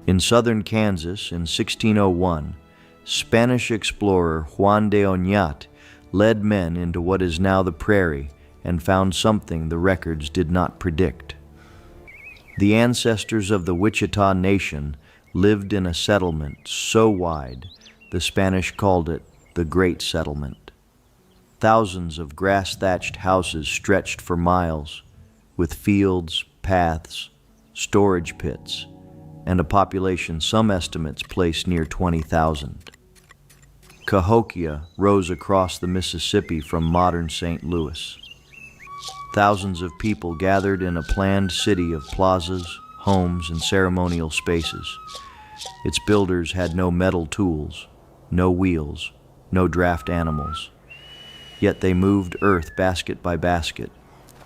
In southern Kansas in 1601, Spanish explorer Juan de Oñate led men into what is now the prairie and found something the records did not predict. The ancestors of the Wichita Nation lived in a settlement so wide, the Spanish called it the Great Settlement. Thousands of grass-thatched houses stretched for miles, with fields, paths, storage pits, and a population some estimates place near 20,000. Cahokia rose across the Mississippi from modern St. Louis. Thousands of people gathered in a planned city of plazas, homes, and ceremonial spaces. Its builders had no metal tools, no wheels, no draft animals. Yet they moved earth basket by basket,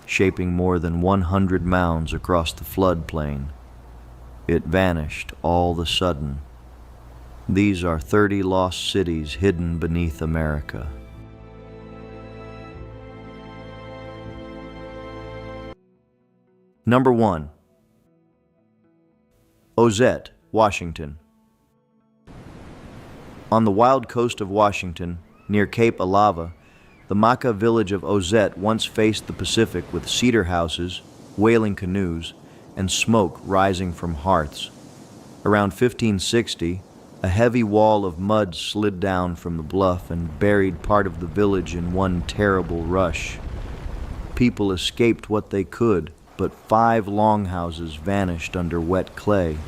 shaping more than 100 mounds across the floodplain. It vanished all the sudden. These are 30 lost cities hidden beneath America. Number 1. Ozette, Washington. On the wild coast of Washington, near Cape Alava, the Maca village of Ozette once faced the Pacific with cedar houses, whaling canoes, and smoke rising from hearths. Around 1560, a heavy wall of mud slid down from the bluff and buried part of the village in one terrible rush. People escaped what they could, but 5 longhouses vanished under wet clay.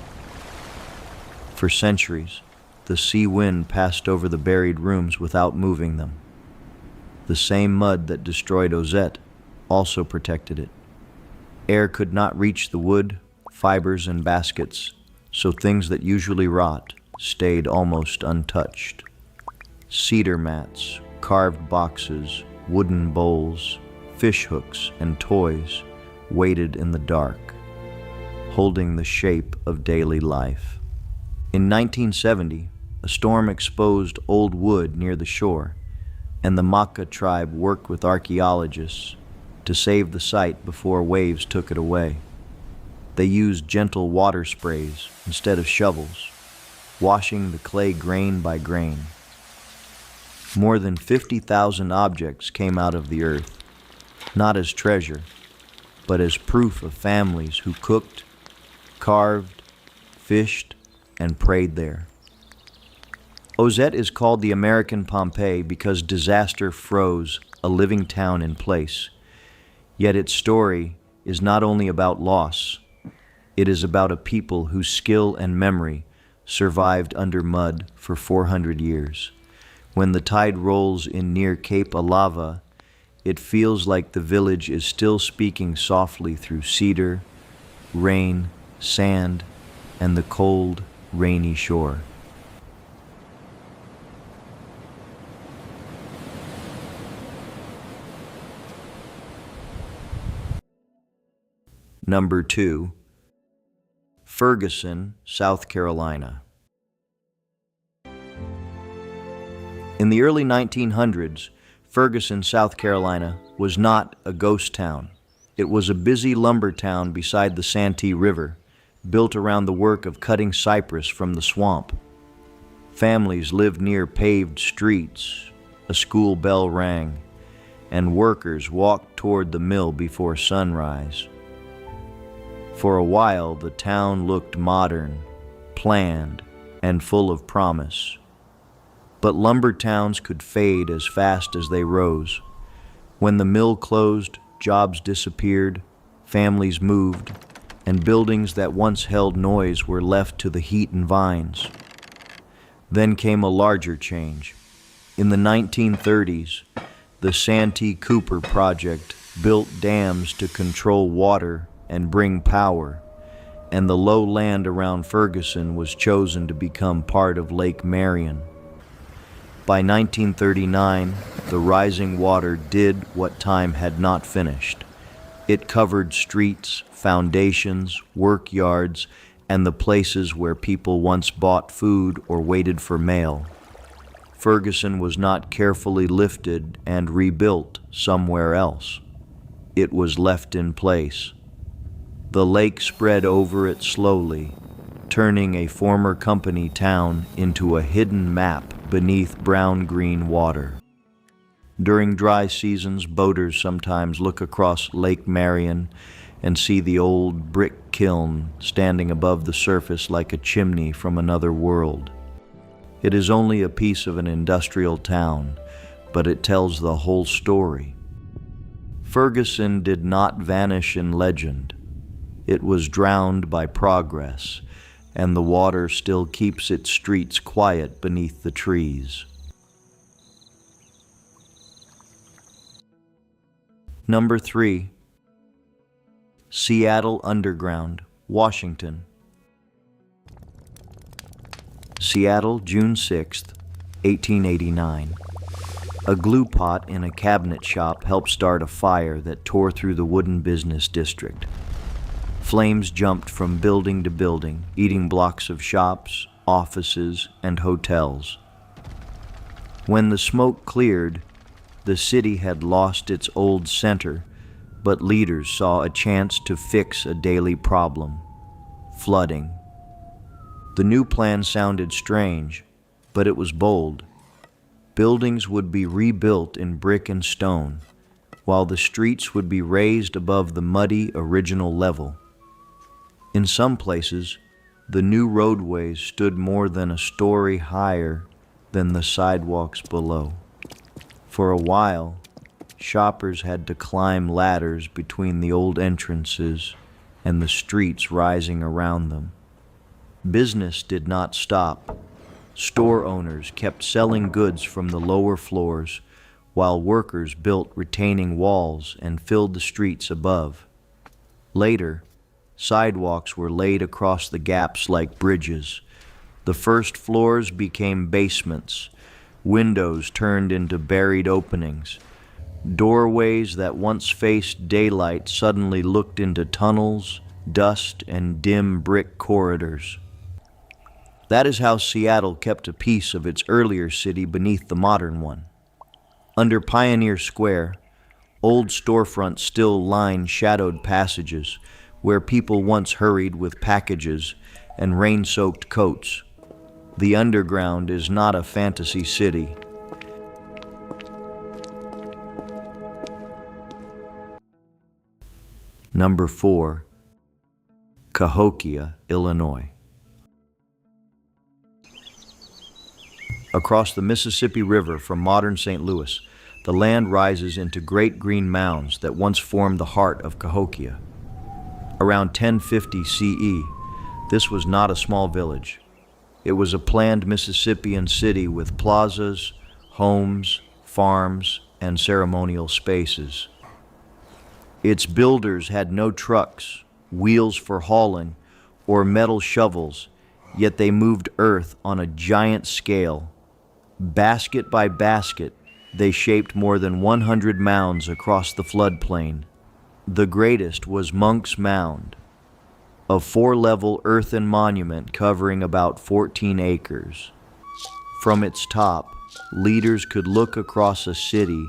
For centuries, the sea wind passed over the buried rooms without moving them. The same mud that destroyed Ozette also protected it. Air could not reach the wood, fibers, and baskets, so things that usually rot stayed almost untouched. Cedar mats, carved boxes, wooden bowls, fish hooks, and toys waited in the dark, holding the shape of daily life. In 1970, a storm exposed old wood near the shore, and the Maca tribe worked with archaeologists to save the site before waves took it away. They used gentle water sprays instead of shovels, washing the clay grain by grain. More than 50,000 objects came out of the earth, not as treasure, but as proof of families who cooked, carved, fished, and prayed there. Ozette is called the American Pompeii because disaster froze a living town in place. Yet its story is not only about loss, it is about a people whose skill and memory survived under mud for 400 years. When the tide rolls in near Cape Alava, it feels like the village is still speaking softly through cedar, rain, sand, and the cold, rainy shore. Number 2. Ferguson, South Carolina. In the early 1900s, Ferguson, South Carolina, was not a ghost town. It was a busy lumber town beside the Santee River, built around the work of cutting cypress from the swamp. Families lived near paved streets, a school bell rang, and workers walked toward the mill before sunrise. For a while, the town looked modern, planned, and full of promise. But lumber towns could fade as fast as they rose. When the mill closed, jobs disappeared, families moved, and buildings that once held noise were left to the heat and vines. Then came a larger change. In the 1930s, the Santee Cooper project built dams to control water and bring power, and the low land around Ferguson was chosen to become part of Lake Marion. By 1939, the rising water did what time had not finished. It covered streets, foundations, work yards, and the places where people once bought food or waited for mail. Ferguson was not carefully lifted and rebuilt somewhere else. It was left in place. The lake spread over it slowly, turning a former company town into a hidden map beneath brown-green water. During dry seasons, boaters sometimes look across Lake Marion and see the old brick kiln standing above the surface like a chimney from another world. It is only a piece of an industrial town, but it tells the whole story. Ferguson did not vanish in legend. It was drowned by progress, and the water still keeps its streets quiet beneath the trees. Number 3. Seattle Underground, Washington. Seattle, June 6, 1889. A glue pot in a cabinet shop helped start a fire that tore through the wooden business district. Flames jumped from building to building, eating blocks of shops, offices, and hotels. When the smoke cleared, the city had lost its old center, but leaders saw a chance to fix a daily problem: flooding. The new plan sounded strange, but it was bold. Buildings would be rebuilt in brick and stone, while the streets would be raised above the muddy original level. In some places, the new roadways stood more than a story higher than the sidewalks below. For a while, shoppers had to climb ladders between the old entrances and the streets rising around them. Business did not stop. Store owners kept selling goods from the lower floors, while workers built retaining walls and filled the streets above. Later, sidewalks were laid across the gaps like bridges. The first floors became basements. Windows turned into buried openings. Doorways that once faced daylight suddenly looked into tunnels, dust, and dim brick corridors. That is how Seattle kept a piece of its earlier city beneath the modern one. Under Pioneer Square, old storefronts still line shadowed passages where people once hurried with packages and rain-soaked coats. The underground is not a fantasy city. Number 4. Cahokia, Illinois. Across the Mississippi River from modern St. Louis, the land rises into great green mounds that once formed the heart of Cahokia. Around 1050 CE, this was not a small village. It was a planned Mississippian city with plazas, homes, farms, and ceremonial spaces. Its builders had no trucks, wheels for hauling, or metal shovels, yet they moved earth on a giant scale. Basket by basket, they shaped more than 100 mounds across the floodplain. The greatest was Monk's Mound, a 4-level earthen monument covering about 14 acres. From its top, leaders could look across a city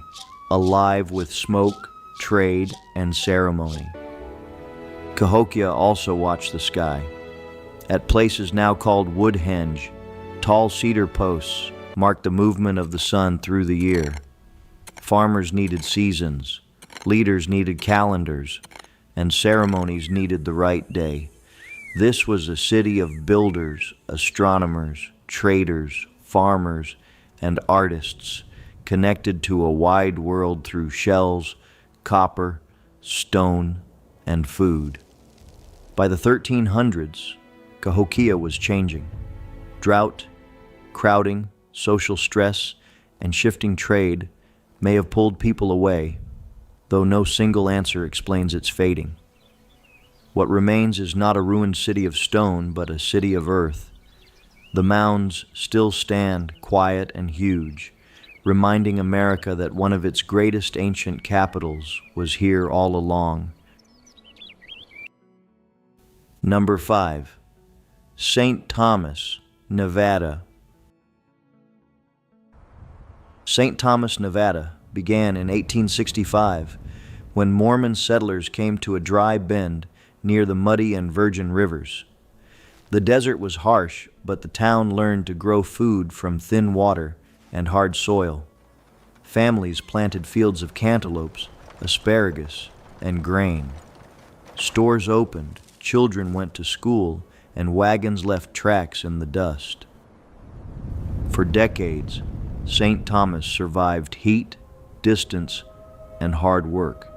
alive with smoke, trade, and ceremony. Cahokia also watched the sky. At places now called Woodhenge, tall cedar posts marked the movement of the sun through the year. Farmers needed seasons, leaders needed calendars, and ceremonies needed the right day. This was a city of builders, astronomers, traders, farmers, and artists, connected to a wide world through shells, copper, stone, and food. By the 1300s, Cahokia was changing. Drought, crowding, social stress, and shifting trade may have pulled people away, though no single answer explains its fading. What remains is not a ruined city of stone, but a city of earth. The mounds still stand quiet and huge, reminding America that one of its greatest ancient capitals was here all along. Number 5. St. Thomas, Nevada. St. Thomas, Nevada began in 1865 when Mormon settlers came to a dry bend near the Muddy and Virgin Rivers. The desert was harsh, but the town learned to grow food from thin water and hard soil. Families planted fields of cantaloupes, asparagus, and grain. Stores opened, children went to school, and wagons left tracks in the dust. For decades, St. Thomas survived heat, distance, and hard work.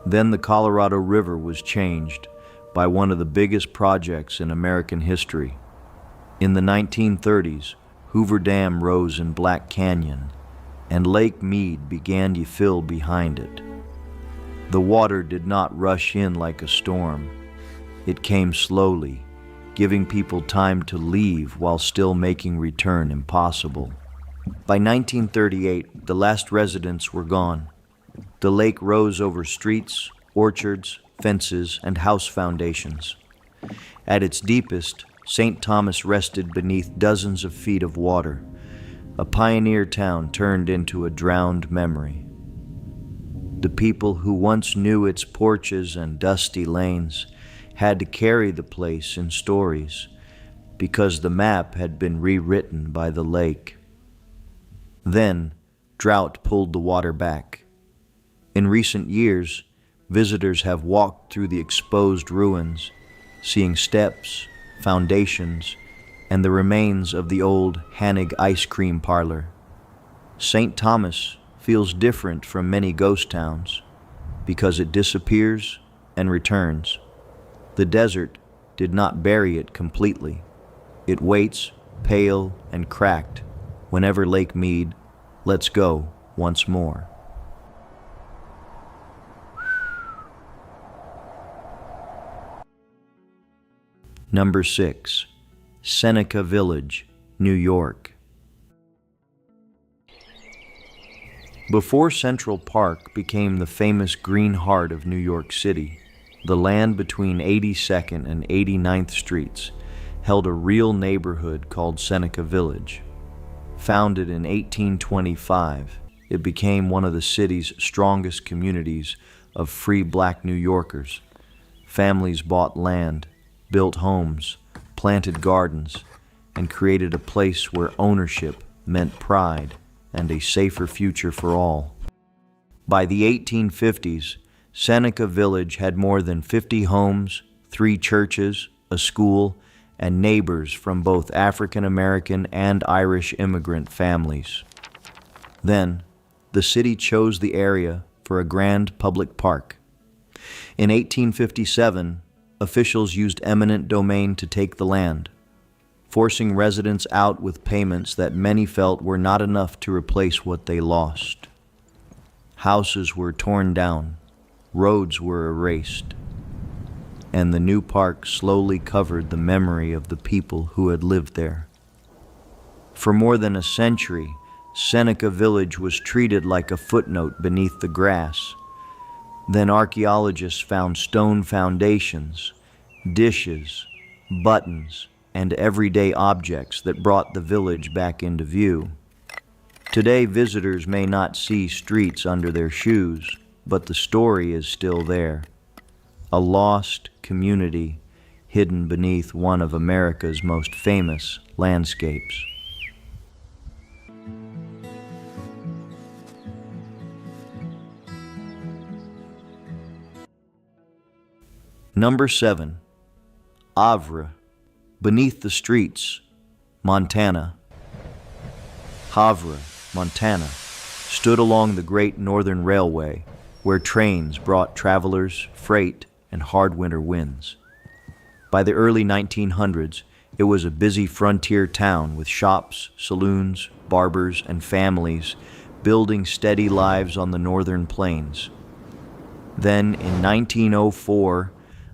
Then the Colorado River was changed by one of the biggest projects in American history. In the 1930s, Hoover Dam rose in Black Canyon, and Lake Mead began to fill behind it. The water did not rush in like a storm. It came slowly, giving people time to leave while still making return impossible. By 1938, the last residents were gone. The lake rose over streets, orchards, fences, and house foundations. At its deepest, St. Thomas rested beneath dozens of feet of water. A pioneer town turned into a drowned memory. The people who once knew its porches and dusty lanes had to carry the place in stories because the map had been rewritten by the lake. Then, drought pulled the water back. In recent years, visitors have walked through the exposed ruins, seeing steps, foundations, and the remains of the old Hannig ice cream parlor. St. Thomas feels different from many ghost towns because it disappears and returns. The desert did not bury it completely. It waits, pale and cracked, whenever Lake Mead lets go once more. Number 6. Seneca Village, New York. Before Central Park became the famous Green Heart of New York City, the land between 82nd and 89th Streets held a real neighborhood called Seneca Village. Founded in 1825, it became one of the city's strongest communities of free black New Yorkers. Families bought land, built homes, planted gardens, and created a place where ownership meant pride and a safer future for all. By the 1850s, Seneca Village had more than 50 homes, 3 churches, a school, and neighbors from both African American and Irish immigrant families. Then, the city chose the area for a grand public park. In 1857, officials used eminent domain to take the land, forcing residents out with payments that many felt were not enough to replace what they lost. Houses were torn down, roads were erased, and the new park slowly covered the memory of the people who had lived there. For more than a century, Seneca Village was treated like a footnote beneath the grass. Then archaeologists found stone foundations, dishes, buttons, and everyday objects that brought the village back into view. Today, visitors may not see streets under their shoes, but the story is still there. A lost community hidden beneath one of America's most famous landscapes. Number 7. Havre, Beneath the Streets, Montana. Havre, Montana, stood along the Great Northern Railway, where trains brought travelers, freight, and hard winter winds. By the early 1900s, it was a busy frontier town with shops, saloons, barbers, and families building steady lives on the northern plains. Then, in 1904,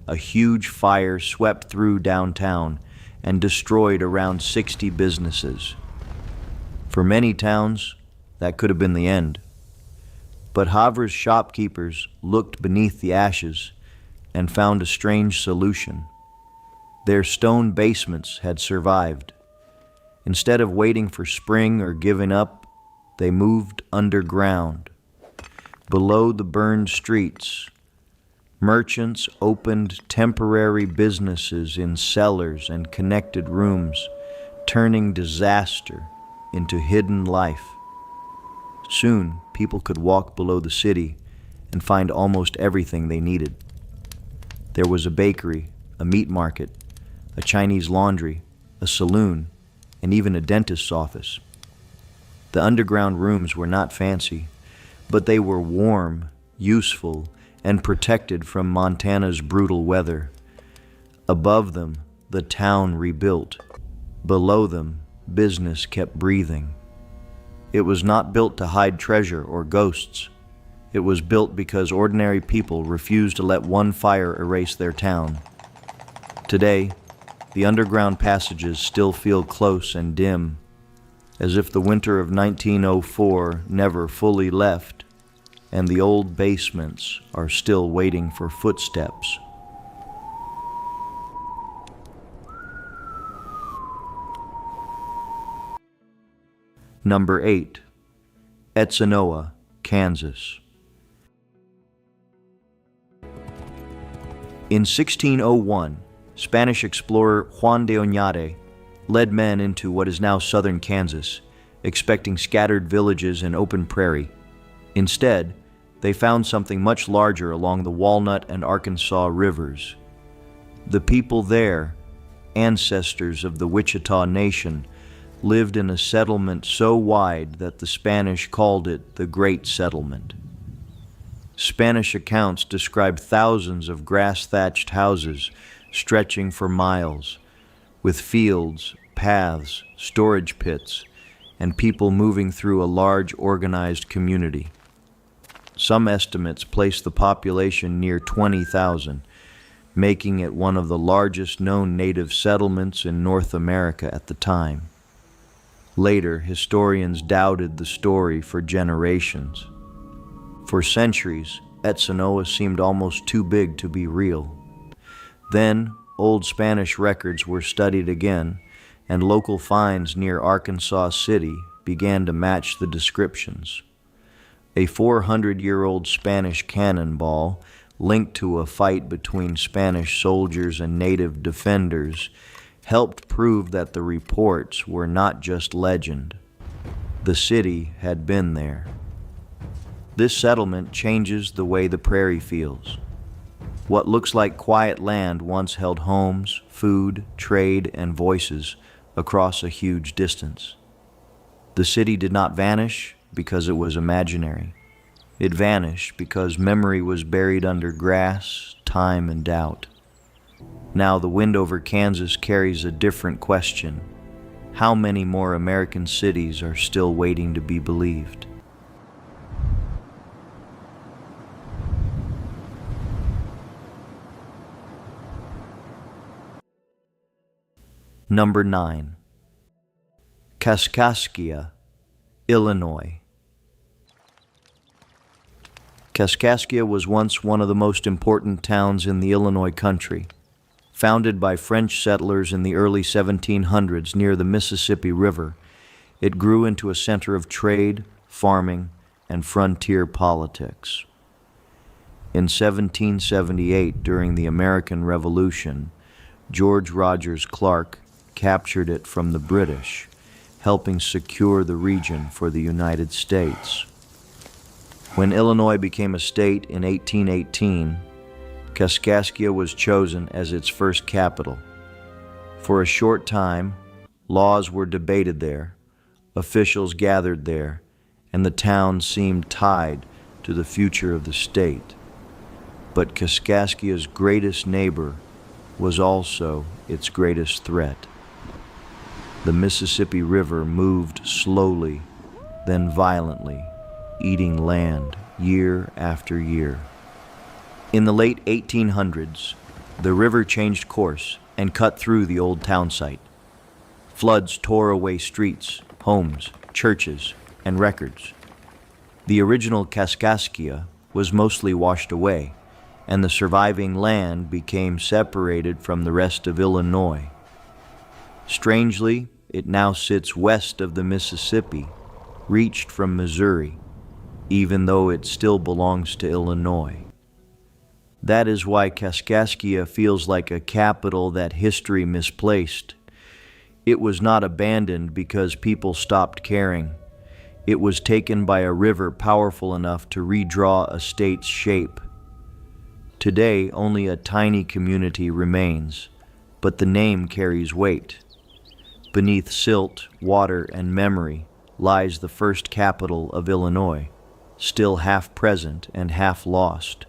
a huge fire swept through downtown and destroyed around 60 businesses. For many towns, that could have been the end. But Havre's shopkeepers looked beneath the ashes and found a strange solution. Their stone basements had survived. Instead of waiting for spring or giving up, they moved underground. Below the burned streets, Merchants opened temporary businesses in cellars and connected rooms, turning disaster into hidden life. Soon, people could walk below the city and find almost everything they needed. There was a bakery, a meat market, a Chinese laundry, a saloon, and even a dentist's office. The underground rooms were not fancy, but they were warm, useful, and protected from Montana's brutal weather. Above them, the town rebuilt. Below them, business kept breathing. It was not built to hide treasure or ghosts. It was built because ordinary people refused to let one fire erase their town. Today, the underground passages still feel close and dim, as if the winter of 1904 never fully left, and the old basements are still waiting for footsteps. Number 8. Etzanoa, Kansas. In 1601, Spanish explorer Juan de Oñate led men into what is now southern Kansas, expecting scattered villages and open prairie. Instead, they found something much larger along the Walnut and Arkansas rivers. The people there, ancestors of the Wichita Nation, lived in a settlement so wide that the Spanish called it the Great Settlement. Spanish accounts describe thousands of grass-thatched houses stretching for miles, with fields, paths, storage pits, and people moving through a large organized community. Some estimates place the population near 20,000, making it one of the largest known native settlements in North America at the time. Later, historians doubted the story for generations. For centuries, Etzanoa seemed almost too big to be real. Then, old Spanish records were studied again, and local finds near Arkansas City began to match the descriptions. A 400-year-old Spanish cannonball linked to a fight between Spanish soldiers and native defenders helped prove that the reports were not just legend. The city had been there. This settlement changes the way the prairie feels. What looks like quiet land once held homes, food, trade, and voices across a huge distance. The city did not vanish because it was imaginary. It vanished because memory was buried under grass, time, and doubt. Now the wind over Kansas carries a different question. How many more American cities are still waiting to be believed? Number 9. Kaskaskia, Illinois. Kaskaskia was once one of the most important towns in the Illinois country. Founded by French settlers in the early 1700s near the Mississippi River, it grew into a center of trade, farming, and frontier politics. In 1778, during the American Revolution, George Rogers Clark captured it from the British, helping secure the region for the United States. When Illinois became a state in 1818, Kaskaskia was chosen as its first capital. For a short time, laws were debated there, officials gathered there, and the town seemed tied to the future of the state. But Kaskaskia's greatest neighbor was also its greatest threat. The Mississippi River moved slowly, then violently, eating land year after year. In the late 1800s, the river changed course and cut through the old town site. Floods tore away streets, homes, churches, and records. The original Kaskaskia was mostly washed away, and the surviving land became separated from the rest of Illinois. Strangely, it now sits west of the Mississippi, reached from Missouri, even though it still belongs to Illinois. That is why Kaskaskia feels like a capital that history misplaced. It was not abandoned because people stopped caring. It was taken by a river powerful enough to redraw a state's shape. Today, only a tiny community remains, but the name carries weight. Beneath silt, water, and memory lies the first capital of Illinois, still half present and half lost.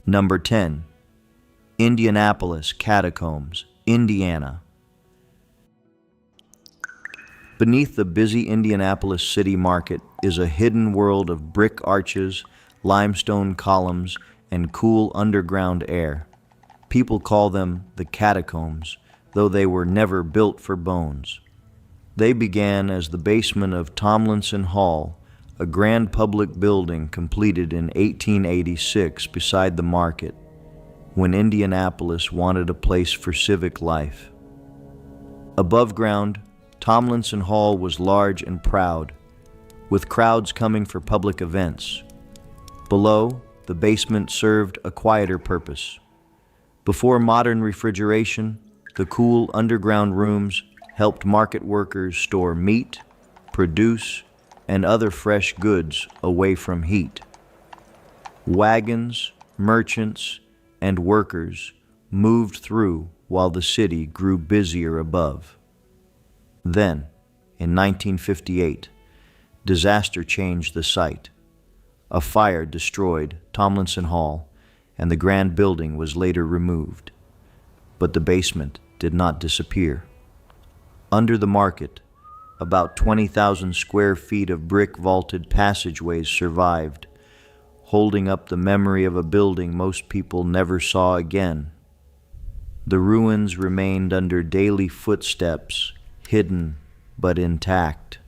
Number 10. Indianapolis Catacombs, Indiana. Beneath the busy Indianapolis city market is a hidden world of brick arches, limestone columns, and cool underground air. People call them the catacombs, though they were never built for bones. They began as the basement of Tomlinson Hall, a grand public building completed in 1886 beside the market, when Indianapolis wanted a place for civic life. Above ground, Tomlinson Hall was large and proud, with crowds coming for public events. Below, the basement served a quieter purpose. Before modern refrigeration, the cool underground rooms helped market workers store meat, produce, and other fresh goods away from heat. Wagons, merchants, and workers moved through while the city grew busier above. Then, in 1958, disaster changed the site. A fire destroyed Tomlinson Hall, and the grand building was later removed. But the basement did not disappear. Under the market, about 20,000 square feet of brick-vaulted passageways survived, holding up the memory of a building most people never saw again. The ruins remained under daily footsteps, hidden but intact.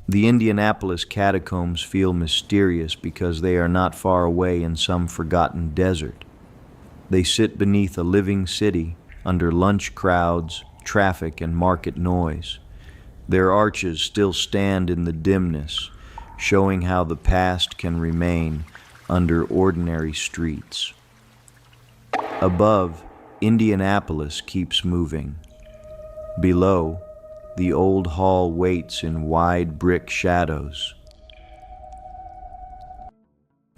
The Indianapolis catacombs feel mysterious because they are not far away in some forgotten desert. They sit beneath a living city, under lunch crowds, traffic, and market noise. Their arches still stand in the dimness, showing how the past can remain under ordinary streets. Above, Indianapolis keeps moving. Below, the old hall waits in wide brick shadows.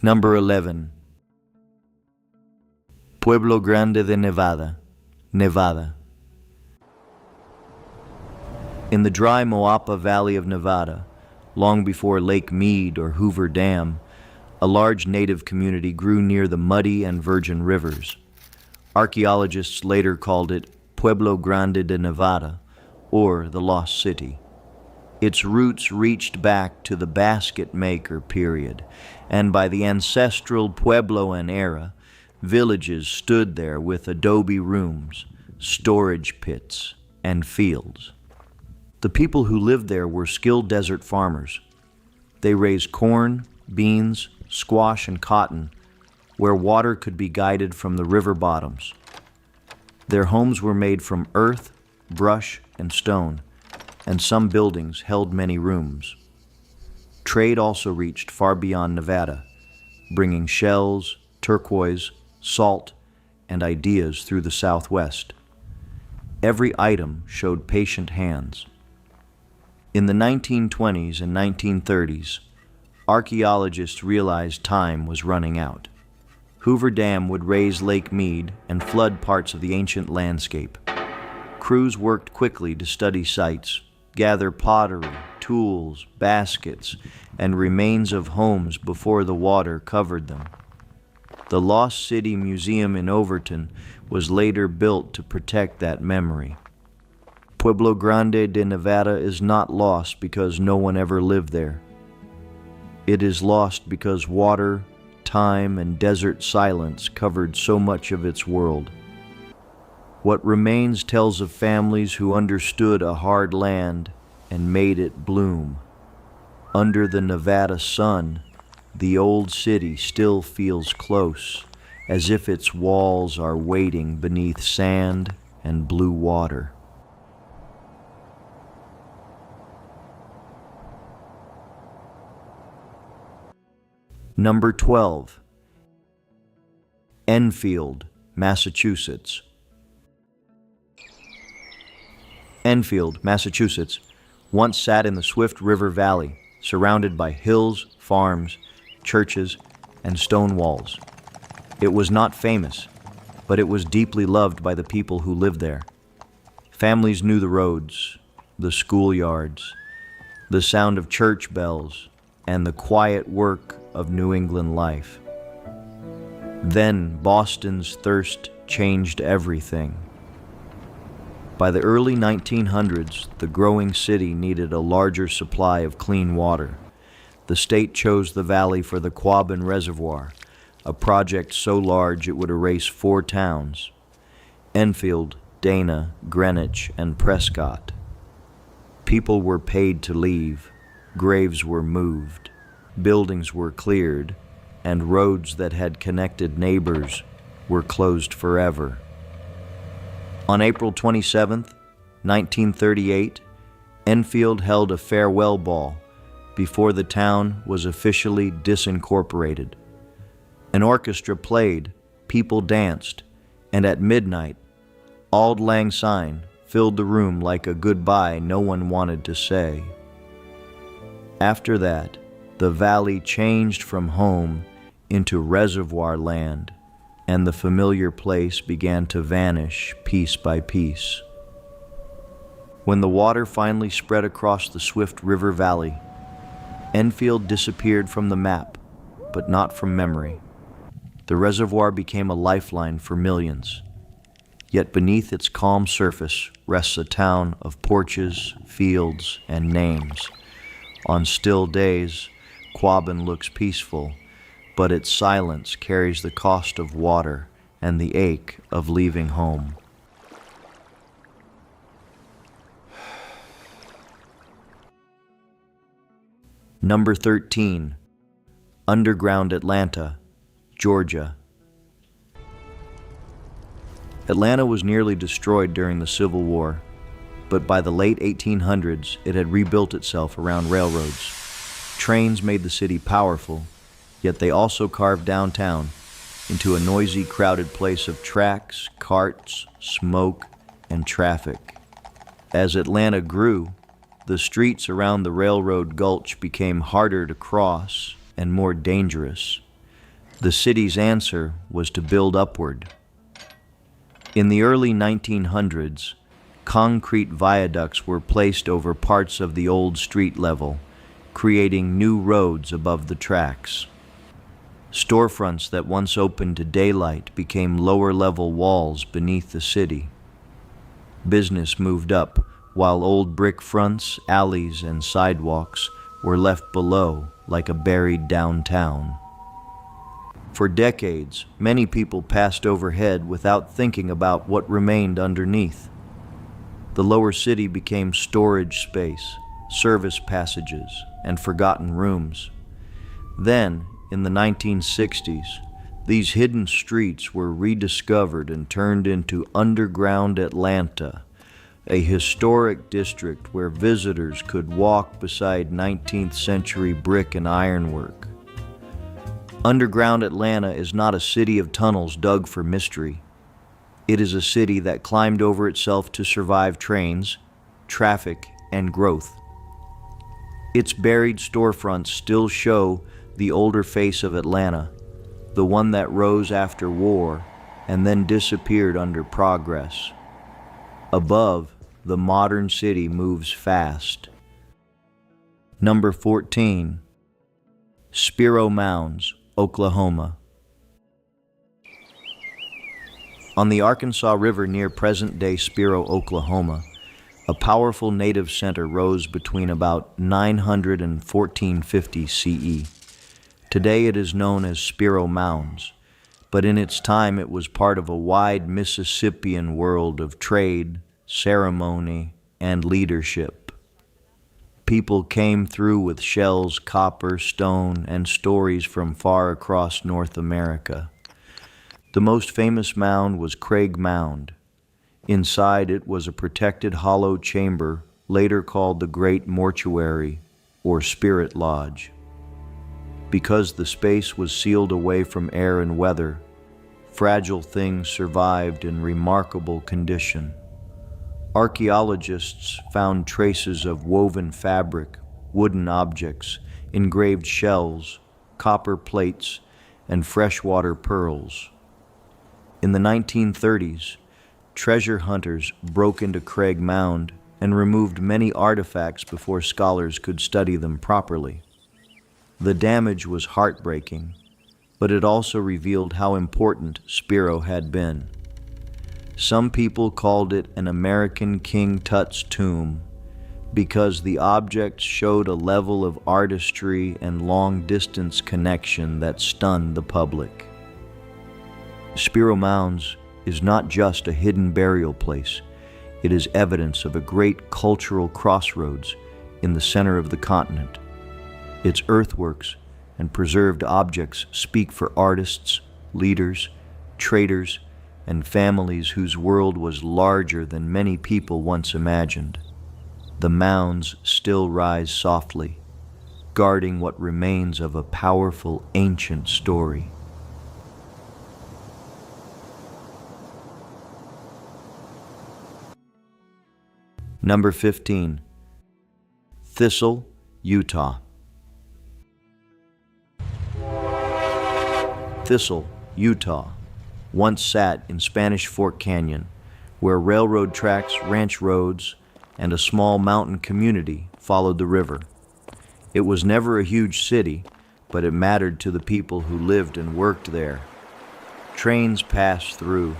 Number 11. Pueblo Grande de Nevada, Nevada. In the dry Moapa Valley of Nevada, long before Lake Mead or Hoover Dam, a large native community grew near the muddy and virgin rivers. Archaeologists later called it Pueblo Grande de Nevada, or the Lost City. Its roots reached back to the basket maker period, and by the ancestral Puebloan era, villages stood there with adobe rooms, storage pits, and fields. The people who lived there were skilled desert farmers. They raised corn, beans, squash, and cotton, where water could be guided from the river bottoms. Their homes were made from earth, brush, and stone, and some buildings held many rooms. Trade also reached far beyond Nevada, bringing shells, turquoise, salt, and ideas through the Southwest. Every item showed patient hands. In the 1920s and 1930s, archaeologists realized time was running out. Hoover Dam would raise Lake Mead and flood parts of the ancient landscape. Crews worked quickly to study sites, gather pottery, tools, baskets, and remains of homes before the water covered them. The Lost City Museum in Overton was later built to protect that memory. Pueblo Grande de Nevada is not lost because no one ever lived there. It is lost because water, time, and desert silence covered so much of its world. What remains tells of families who understood a hard land and made it bloom. Under the Nevada sun, the old city still feels close, as if its walls are waiting beneath sand and blue water. Number 12. Enfield, Massachusetts. Enfield, Massachusetts, once sat in the Swift River Valley, surrounded by hills, farms, churches, and stone walls. It was not famous, but it was deeply loved by the people who lived there. Families knew the roads, the schoolyards, the sound of church bells, and the quiet work of New England life. Then Boston's thirst changed everything. By the early 1900s, the growing city needed a larger supply of clean water. The state chose the valley for the Quabbin Reservoir, a project so large it would erase 4 towns: Enfield, Dana, Greenwich, and Prescott. People were paid to leave, graves were moved, buildings were cleared, and roads that had connected neighbors were closed forever. On April 27, 1938, Enfield held a farewell ball before the town was officially disincorporated. An orchestra played, people danced, and at midnight, Auld Lang Syne filled the room like a goodbye no one wanted to say. After that, the valley changed from home into reservoir land, and the familiar place began to vanish piece by piece. When the water finally spread across the Swift River Valley, Enfield disappeared from the map, but not from memory. The reservoir became a lifeline for millions. Yet beneath its calm surface rests a town of porches, fields, and names. On still days, Quabbin looks peaceful, but its silence carries the cost of water and the ache of leaving home. Number 13. Underground Atlanta, Georgia. Atlanta was nearly destroyed during the Civil War, but by the late 1800s it had rebuilt itself around railroads. Trains made the city powerful, yet they also carved downtown into a noisy, crowded place of tracks, carts, smoke, and traffic. As Atlanta grew, the streets around the railroad gulch became harder to cross and more dangerous. The city's answer was to build upward. In the early 1900s, concrete viaducts were placed over parts of the old street level, creating new roads above the tracks. Storefronts that once opened to daylight became lower-level walls beneath the city. Business moved up, while old brick fronts, alleys, and sidewalks were left below like a buried downtown. For decades, many people passed overhead without thinking about what remained underneath. The lower city became storage space, service passages, and forgotten rooms. Then, in the 1960s, these hidden streets were rediscovered and turned into underground Atlanta, a historic district where visitors could walk beside 19th century brick and ironwork. Underground Atlanta is not a city of tunnels dug for mystery. It is a city that climbed over itself to survive trains, traffic, and growth. Its buried storefronts still show the older face of Atlanta, the one that rose after war and then disappeared under progress. Above, the modern city moves fast. Number 14. Spiro Mounds, Oklahoma. On the Arkansas River near present-day Spiro, Oklahoma, a powerful native center rose between about 900 and 1450 CE. Today it is known as Spiro Mounds, but in its time it was part of a wide Mississippian world of trade, ceremony, and leadership. People came through with shells, copper, stone, and stories from far across North America. The most famous mound was Craig Mound. Inside it was a protected hollow chamber, later called the Great Mortuary or Spirit Lodge. Because the space was sealed away from air and weather, fragile things survived in remarkable condition. Archaeologists found traces of woven fabric, wooden objects, engraved shells, copper plates, and freshwater pearls. In the 1930s, treasure hunters broke into Craig Mound and removed many artifacts before scholars could study them properly. The damage was heartbreaking, but it also revealed how important Spiro had been. Some people called it an American King Tut's tomb because the objects showed a level of artistry and long-distance connection that stunned the public. Spiro Mounds is not just a hidden burial place. It is evidence of a great cultural crossroads in the center of the continent. Its earthworks and preserved objects speak for artists, leaders, traders, and families whose world was larger than many people once imagined. The mounds still rise softly, guarding what remains of a powerful ancient story. Number 15. Thistle, Utah. Thistle, Utah, once sat in Spanish Fork Canyon, where railroad tracks, ranch roads, and a small mountain community followed the river. It was never a huge city, but it mattered to the people who lived and worked there. Trains passed through,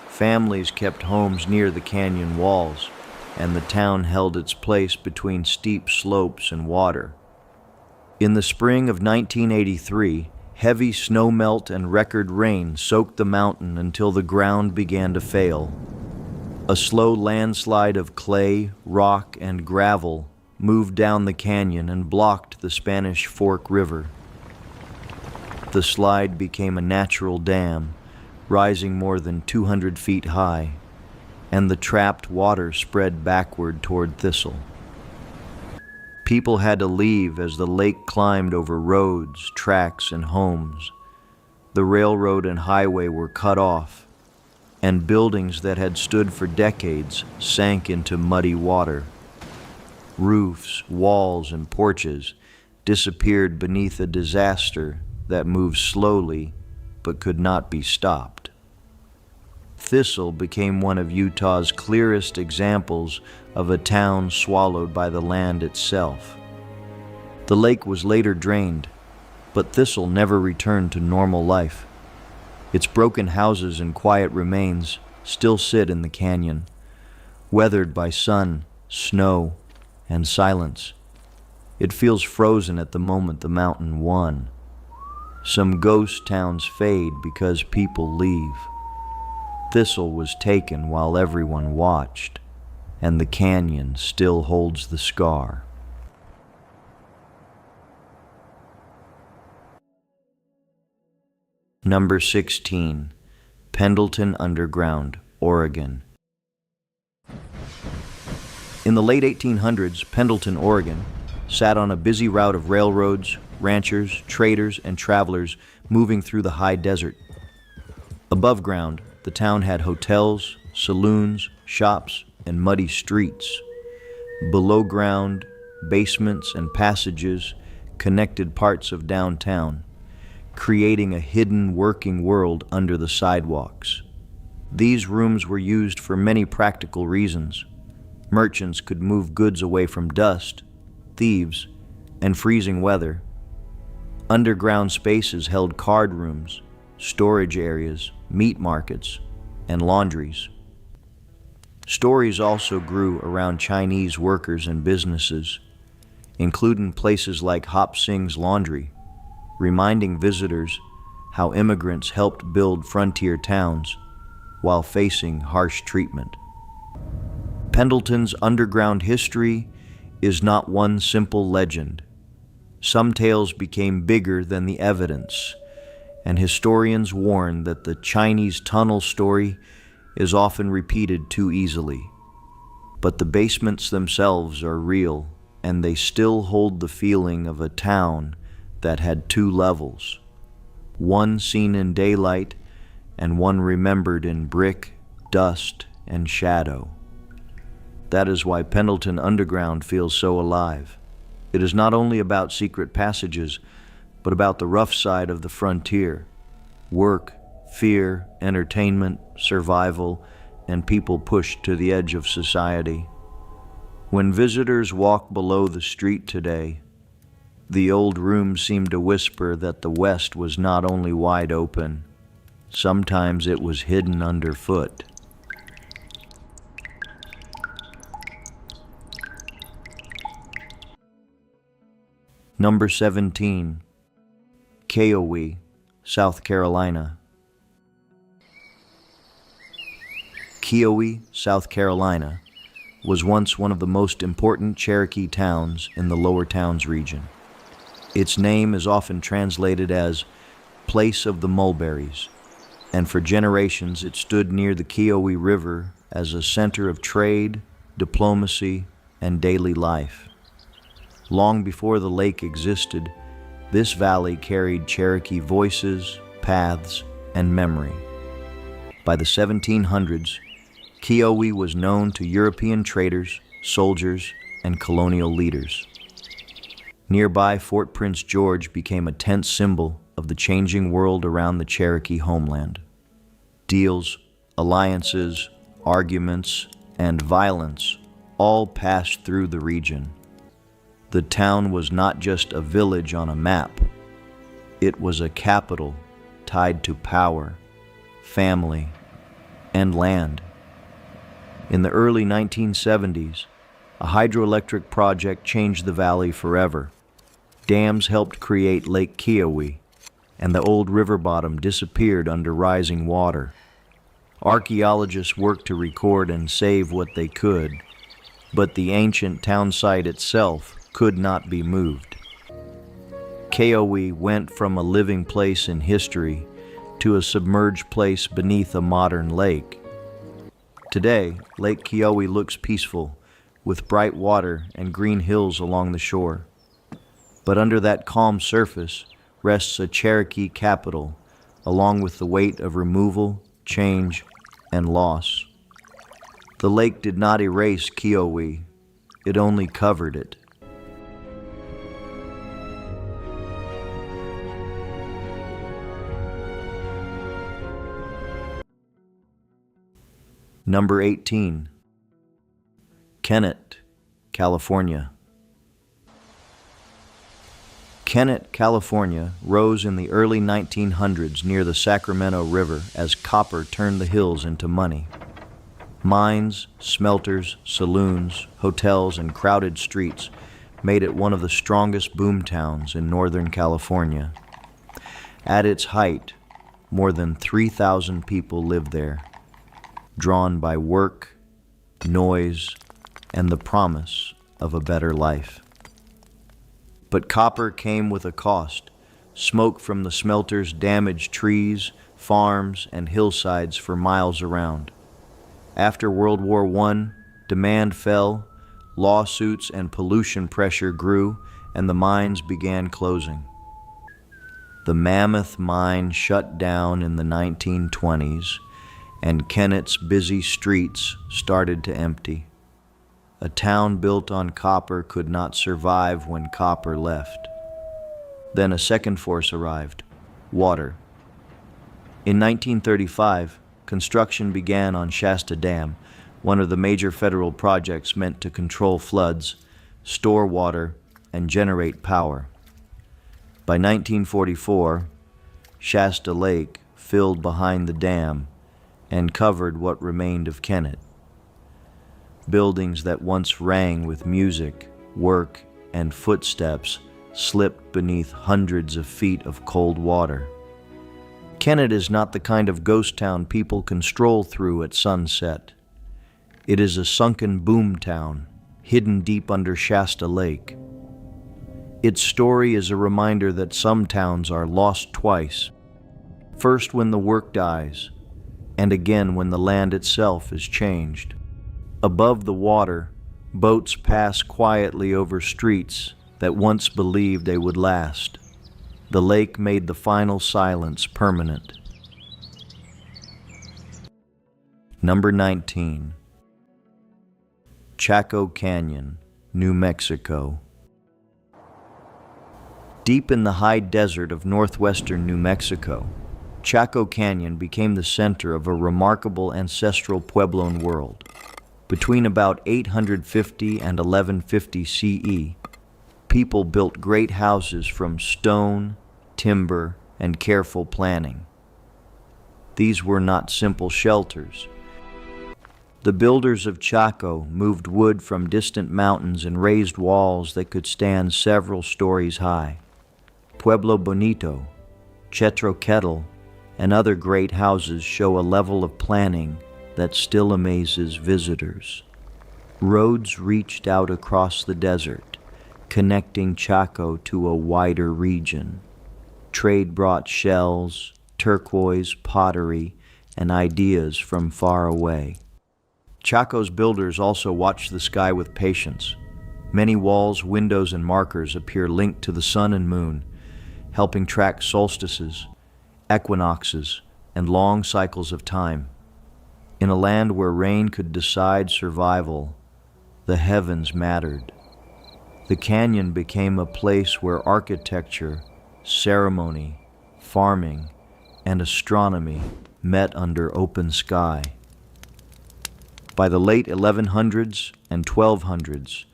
families kept homes near the canyon walls, and the town held its place between steep slopes and water. In the spring of 1983, heavy snowmelt and record rain soaked the mountain until the ground began to fail. A slow landslide of clay, rock, and gravel moved down the canyon and blocked the Spanish Fork River. The slide became a natural dam, rising more than 200 feet high, and the trapped water spread backward toward Thistle. People had to leave as the lake climbed over roads, tracks, and homes. The railroad and highway were cut off, and buildings that had stood for decades sank into muddy water. Roofs, walls, and porches disappeared beneath a disaster that moved slowly but could not be stopped. Thistle became one of Utah's clearest examples of a town swallowed by the land itself. The lake was later drained, but Thistle never returned to normal life. Its broken houses and quiet remains still sit in the canyon, weathered by sun, snow, and silence. It feels frozen at the moment the mountain won. Some ghost towns fade because people leave. Thistle was taken while everyone watched, and the canyon still holds the scar. Number 16. Pendleton Underground, Oregon. In the late 1800s, Pendleton, Oregon, sat on a busy route of railroads, ranchers, traders, and travelers moving through the high desert. Above ground, the town had hotels, saloons, shops, and muddy streets. Below ground, basements and passages connected parts of downtown, creating a hidden working world under the sidewalks. These rooms were used for many practical reasons. Merchants could move goods away from dust, thieves, and freezing weather. Underground spaces held card rooms, storage areas, meat markets, and laundries. Stories also grew around Chinese workers and businesses, including places like Hop Sing's Laundry, reminding visitors how immigrants helped build frontier towns while facing harsh treatment. Pendleton's underground history is not one simple legend. Some tales became bigger than the evidence, and historians warn that the Chinese tunnel story is often repeated too easily. But the basements themselves are real, and they still hold the feeling of a town that had two levels, one seen in daylight and one remembered in brick, dust, and shadow. That is why Pendleton Underground feels so alive. It is not only about secret passages, but about the rough side of the frontier. Work, fear, entertainment, survival, and people pushed to the edge of society. When visitors walk below the street today, the old rooms seem to whisper that the West was not only wide open, sometimes it was hidden underfoot. Number 17, Keowee, South Carolina. Keowee, South Carolina, was once one of the most important Cherokee towns in the Lower Towns region. Its name is often translated as Place of the Mulberries, and for generations it stood near the Keowee River as a center of trade, diplomacy, and daily life. Long before the lake existed, this valley carried Cherokee voices, paths, and memory. By the 1700s, Keowee was known to European traders, soldiers, and colonial leaders. Nearby Fort Prince George became a tense symbol of the changing world around the Cherokee homeland. Deals, alliances, arguments, and violence all passed through the region. The town was not just a village on a map. It was a capital tied to power, family, and land. In the early 1970s, a hydroelectric project changed the valley forever. Dams helped create Lake Keowee, and the old river bottom disappeared under rising water. Archaeologists worked to record and save what they could, but the ancient town site itself could not be moved. Keowee went from a living place in history to a submerged place beneath a modern lake. Today, Lake Keowee looks peaceful, with bright water and green hills along the shore. But under that calm surface rests a Cherokee capital, along with the weight of removal, change, and loss. The lake did not erase Keowee, it only covered it. Number 18, Kennett, California. Kennett, California rose in the early 1900s near the Sacramento River as copper turned the hills into money. Mines, smelters, saloons, hotels, and crowded streets made it one of the strongest boom towns in Northern California. At its height, more than 3,000 people lived there, drawn by work, noise, and the promise of a better life. But copper came with a cost. Smoke from the smelters damaged trees, farms, and hillsides for miles around. After World War I, demand fell, lawsuits and pollution pressure grew, and the mines began closing. The Mammoth Mine shut down in the 1920s, and Kennett's busy streets started to empty. A town built on copper could not survive when copper left. Then a second force arrived, water. In 1935, construction began on Shasta Dam, one of the major federal projects meant to control floods, store water, and generate power. By 1944, Shasta Lake filled behind the dam and covered what remained of Kennett. Buildings that once rang with music, work, and footsteps slipped beneath hundreds of feet of cold water. Kennett is not the kind of ghost town people can stroll through at sunset. It is a sunken boom town, hidden deep under Shasta Lake. Its story is a reminder that some towns are lost twice. First when the work dies, and again when the land itself is changed. Above the water, boats pass quietly over streets that once believed they would last. The lake made the final silence permanent. Number 19. Chaco Canyon, New Mexico. Deep in the high desert of northwestern New Mexico, Chaco Canyon became the center of a remarkable ancestral Puebloan world. Between about 850 and 1150 CE, people built great houses from stone, timber, and careful planning. These were not simple shelters. The builders of Chaco moved wood from distant mountains and raised walls that could stand several stories high. Pueblo Bonito, Chetroquetl, and other great houses show a level of planning that still amazes visitors. Roads reached out across the desert, connecting Chaco to a wider region. Trade brought shells, turquoise, pottery, and ideas from far away. Chaco's builders also watch the sky with patience. Many walls, windows, and markers appear linked to the sun and moon, helping track solstices, equinoxes, and long cycles of time. In a land where rain could decide survival, the heavens mattered. The canyon became a place where architecture, ceremony, farming, and astronomy met under open sky. By the late 1100s and 1200s,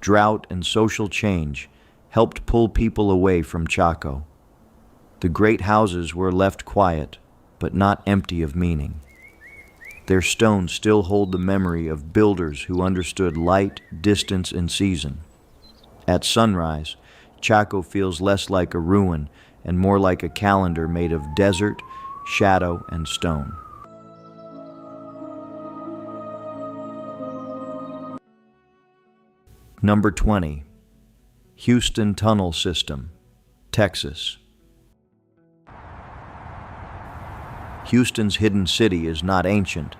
drought and social change helped pull people away from Chaco. The great houses were left quiet, but not empty of meaning. Their stones still hold the memory of builders who understood light, distance, and season. At sunrise, Chaco feels less like a ruin and more like a calendar made of desert, shadow, and stone. Number 20. Houston Tunnel System, Texas. Houston's hidden city is not ancient,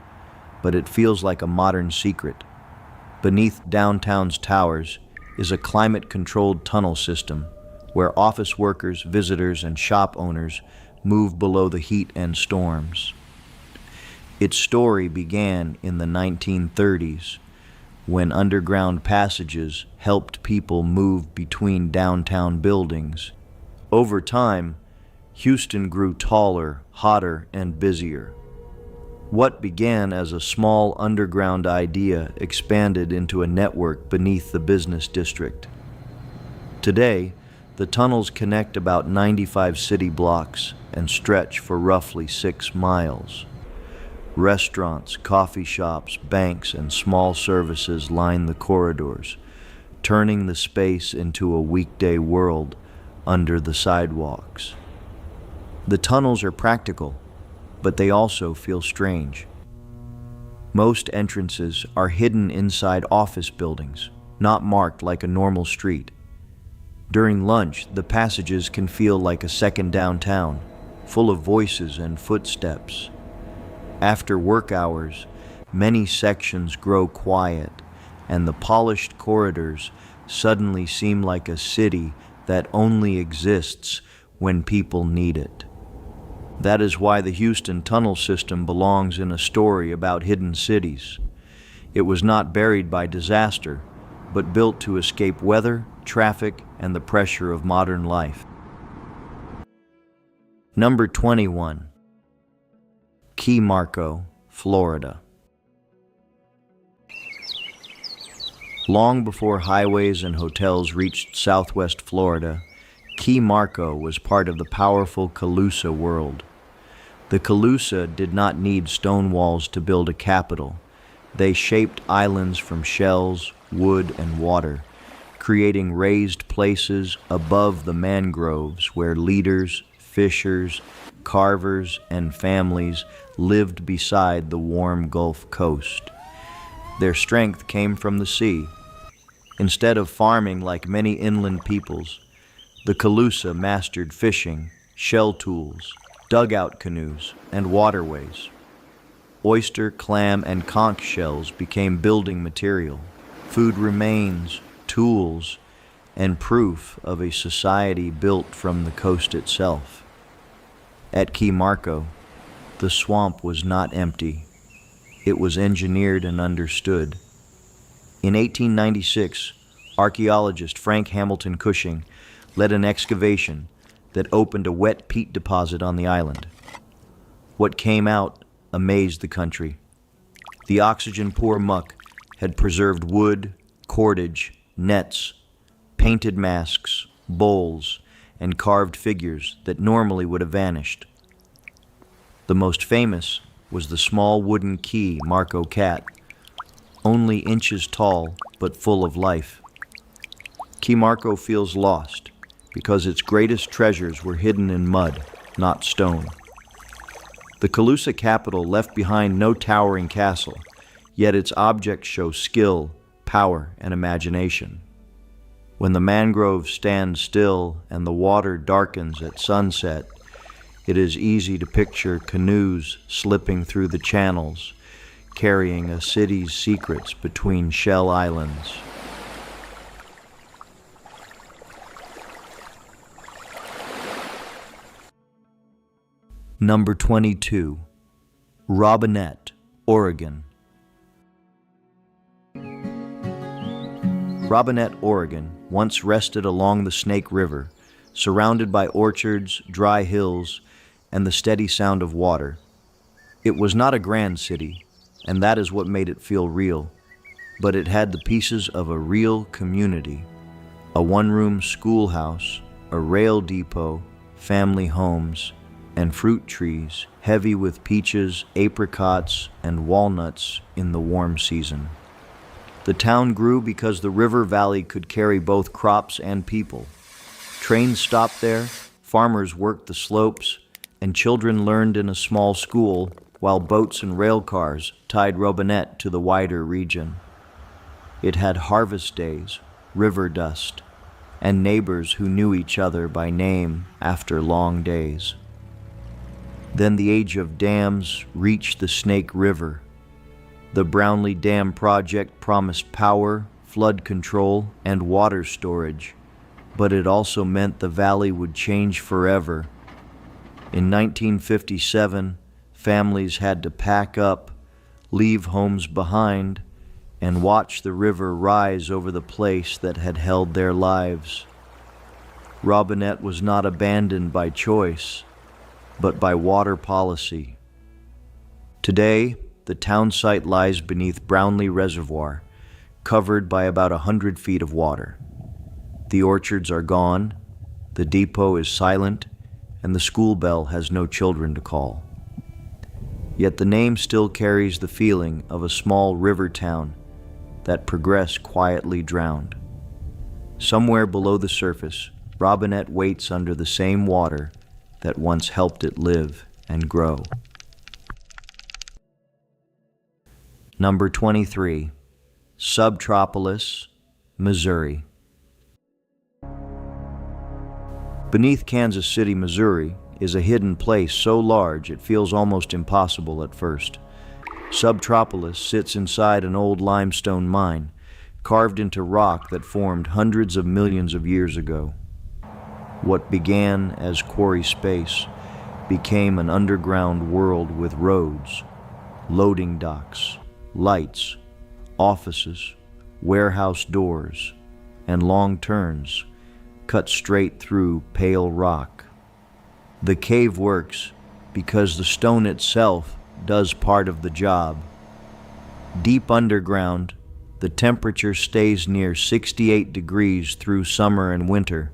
but it feels like a modern secret. Beneath downtown's towers is a climate-controlled tunnel system where office workers, visitors, and shop owners move below the heat and storms. Its story began in the 1930s, when underground passages helped people move between downtown buildings. Over time, Houston grew taller, hotter, and busier. What began as a small underground idea expanded into a network beneath the business district. Today, the tunnels connect about 95 city blocks and stretch for roughly 6 miles. Restaurants, coffee shops, banks, and small services line the corridors, turning the space into a weekday world under the sidewalks. The tunnels are practical, but they also feel strange. Most entrances are hidden inside office buildings, not marked like a normal street. During lunch, the passages can feel like a second downtown, full of voices and footsteps. After work hours, many sections grow quiet, and the polished corridors suddenly seem like a city that only exists when people need it. That is why the Houston Tunnel System belongs in a story about hidden cities. It was not buried by disaster, but built to escape weather, traffic, and the pressure of modern life. Number 21. Key Marco, Florida. Long before highways and hotels reached southwest Florida, Key Marco was part of the powerful Calusa world. The Calusa did not need stone walls to build a capital. They shaped islands from shells, wood, and water, creating raised places above the mangroves where leaders, fishers, carvers, and families lived beside the warm Gulf Coast. Their strength came from the sea. Instead of farming like many inland peoples, the Calusa mastered fishing, shell tools, dugout canoes, and waterways. Oyster, clam, and conch shells became building material, food remains, tools, and proof of a society built from the coast itself. At Key Marco, the swamp was not empty. It was engineered and understood. In 1896, archaeologist Frank Hamilton Cushing led an excavation that opened a wet peat deposit on the island. What came out amazed the country. The oxygen-poor muck had preserved wood, cordage, nets, painted masks, bowls, and carved figures that normally would have vanished. The most famous was the small wooden key Marco Cat, only inches tall but full of life. Key Marco feels lost because its greatest treasures were hidden in mud, not stone. The Calusa capital left behind no towering castle, yet its objects show skill, power, and imagination. When the mangroves stand still and the water darkens at sunset, it is easy to picture canoes slipping through the channels, carrying a city's secrets between shell islands. Number 22. Robinette, Oregon. Robinette, Oregon, once rested along the Snake River, surrounded by orchards, dry hills, and the steady sound of water. It was not a grand city, and that is what made it feel real, but it had the pieces of a real community. A one-room schoolhouse, a rail depot, family homes, and fruit trees heavy with peaches, apricots, and walnuts in the warm season. The town grew because the river valley could carry both crops and people. Trains stopped there, farmers worked the slopes, and children learned in a small school, while boats and rail cars tied Robinette to the wider region. It had harvest days, river dust, and neighbors who knew each other by name after long days. Then the age of dams reached the Snake River. The Brownlee Dam project promised power, flood control, and water storage, but it also meant the valley would change forever. In 1957, families had to pack up, leave homes behind, and watch the river rise over the place that had held their lives. Robinette was not abandoned by choice, but by water policy. Today, the town site lies beneath Brownlee Reservoir, covered by about 100 feet of water. The orchards are gone, the depot is silent, and the school bell has no children to call. Yet the name still carries the feeling of a small river town that progressed quietly drowned. Somewhere below the surface, Robinette waits under the same water that once helped it live and grow. Number 23. Subtropolis, Missouri. Beneath Kansas City, Missouri, is a hidden place so large it feels almost impossible at first. Subtropolis sits inside an old limestone mine, carved into rock that formed hundreds of millions of years ago. What began as quarry space became an underground world with roads, loading docks, lights, offices, warehouse doors, and long turns cut straight through pale rock. The cave works because the stone itself does part of the job. Deep underground, the temperature stays near 68 degrees through summer and winter.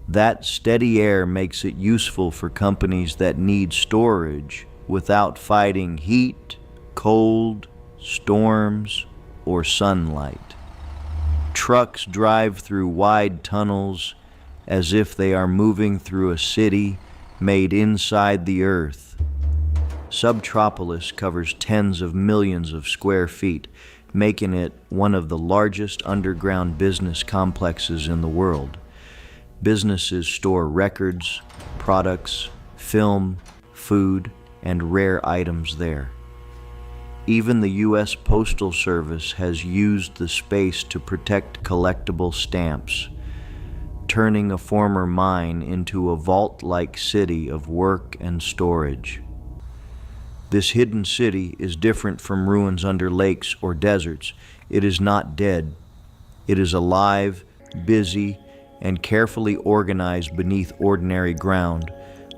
That steady air makes it useful for companies that need storage without fighting heat, cold, storms, or sunlight. Trucks drive through wide tunnels as if they are moving through a city made inside the earth. Subtropolis covers tens of millions of square feet, making it one of the largest underground business complexes in the world. Businesses store records, products, film, food, and rare items there. Even the U.S. Postal Service has used the space to protect collectible stamps, turning a former mine into a vault-like city of work and storage. This hidden city is different from ruins under lakes or deserts. It is not dead. It is alive, busy, and carefully organized beneath ordinary ground,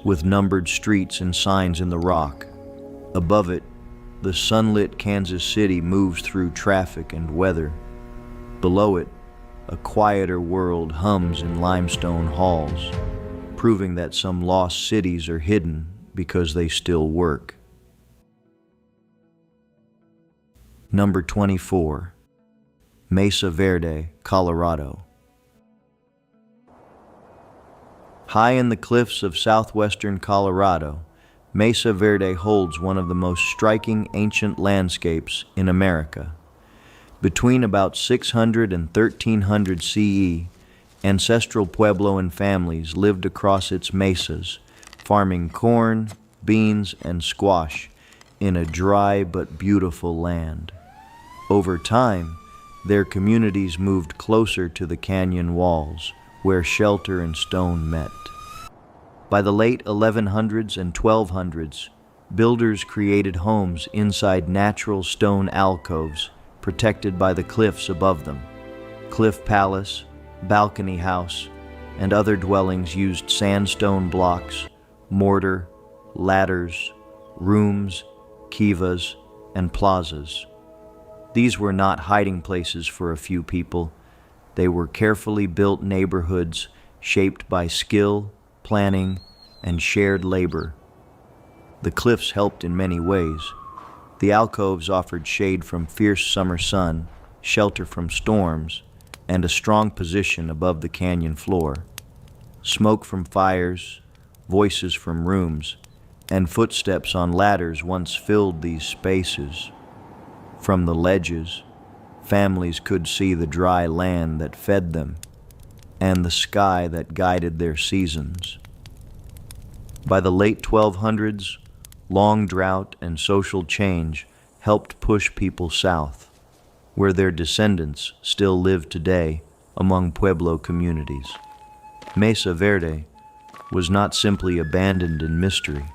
with numbered streets and signs in the rock. Above it, the sunlit Kansas City moves through traffic and weather. Below it, a quieter world hums in limestone halls, proving that some lost cities are hidden because they still work. Number 24. Mesa Verde, Colorado. High in the cliffs of southwestern Colorado, Mesa Verde holds one of the most striking ancient landscapes in America. Between about 600 and 1300 CE, ancestral Puebloan families lived across its mesas, farming corn, beans, and squash in a dry but beautiful land. Over time, their communities moved closer to the canyon walls, where shelter and stone met. By the late 1100s and 1200s, builders created homes inside natural stone alcoves protected by the cliffs above them. Cliff Palace, Balcony House, and other dwellings used sandstone blocks, mortar, ladders, rooms, kivas, and plazas. These were not hiding places for a few people. They were carefully built neighborhoods shaped by skill, planning, and shared labor. The cliffs helped in many ways. The alcoves offered shade from fierce summer sun, shelter from storms, and a strong position above the canyon floor. Smoke from fires, voices from rooms, and footsteps on ladders once filled these spaces. From the ledges, families could see the dry land that fed them and the sky that guided their seasons. By the late 1200s, long drought and social change helped push people south, where their descendants still live today among Pueblo communities. Mesa Verde was not simply abandoned in mystery,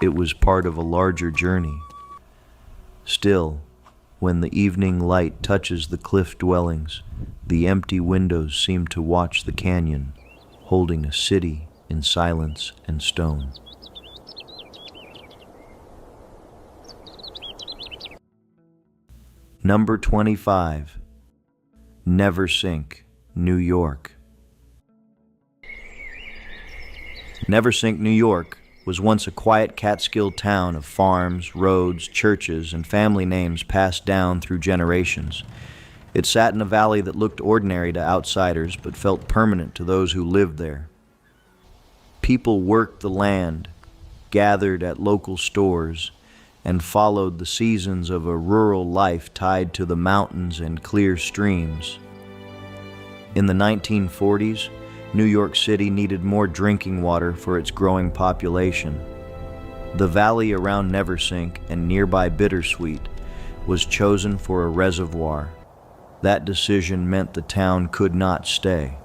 it was part of a larger journey. Still, when the evening light touches the cliff dwellings, the empty windows seem to watch the canyon, holding a city in silence and stone. Number 25. Neversink, New York. Neversink, New York was once a quiet Catskill town of farms, roads, churches, and family names passed down through generations. It sat in a valley that looked ordinary to outsiders but felt permanent to those who lived there. People worked the land, gathered at local stores, and followed the seasons of a rural life tied to the mountains and clear streams. In the 1940s, New York City needed more drinking water for its growing population. The valley around Neversink and nearby Bittersweet was chosen for a reservoir. That decision meant the town could not stay.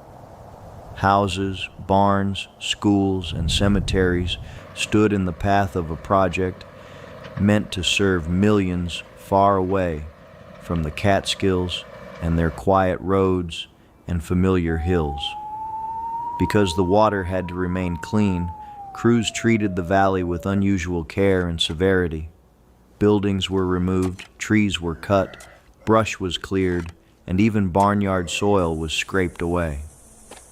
Houses, barns, schools, and cemeteries stood in the path of a project meant to serve millions far away from the Catskills and their quiet roads and familiar hills. Because the water had to remain clean, crews treated the valley with unusual care and severity. Buildings were removed, trees were cut, brush was cleared, and even barnyard soil was scraped away.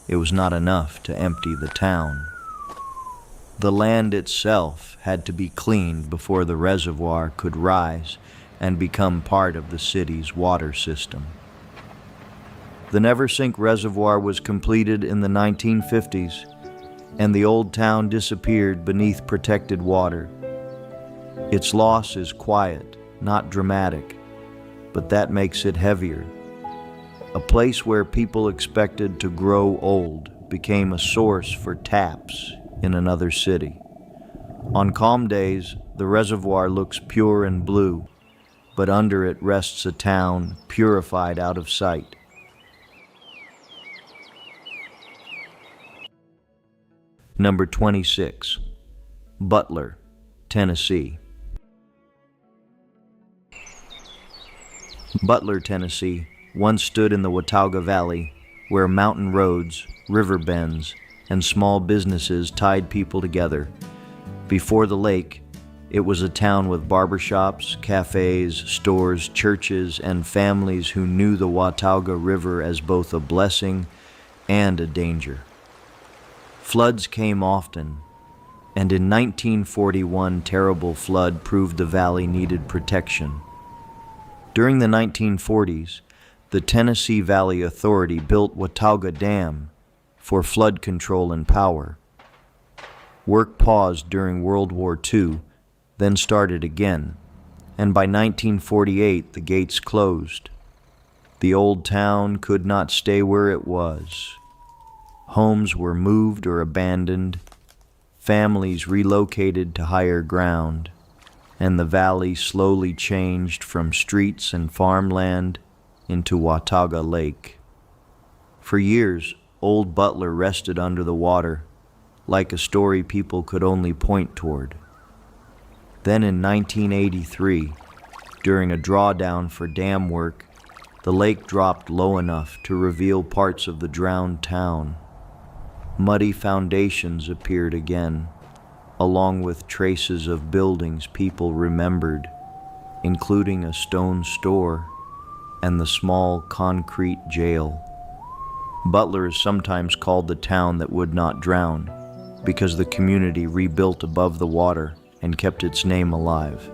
It was not enough to empty the town. The land itself had to be cleaned before the reservoir could rise and become part of the city's water system. The Neversink Reservoir was completed in the 1950s, and the old town disappeared beneath protected water. Its loss is quiet, not dramatic, but that makes it heavier. A place where people expected to grow old became a source for taps in another city. On calm days, the reservoir looks pure and blue, but under it rests a town purified out of sight. Number 26. Butler, Tennessee. Butler, Tennessee once stood in the Watauga Valley, where mountain roads, river bends, and small businesses tied people together. Before the lake, it was a town with barbershops, cafes, stores, churches, and families who knew the Watauga River as both a blessing and a danger. Floods came often, and in 1941, terrible flood proved the valley needed protection. During the 1940s, the Tennessee Valley Authority built Watauga Dam for flood control and power. Work paused during World War II, then started again, and by 1948 the gates closed. The old town could not stay where it was. Homes were moved or abandoned, families relocated to higher ground, and the valley slowly changed from streets and farmland into Watauga Lake. For years, old Butler rested under the water, like a story people could only point toward. Then in 1983, during a drawdown for dam work, the lake dropped low enough to reveal parts of the drowned town. Muddy foundations appeared again, along with traces of buildings people remembered, including a stone store and the small concrete jail. Butler is sometimes called the town that would not drown because the community rebuilt above the water and kept its name alive.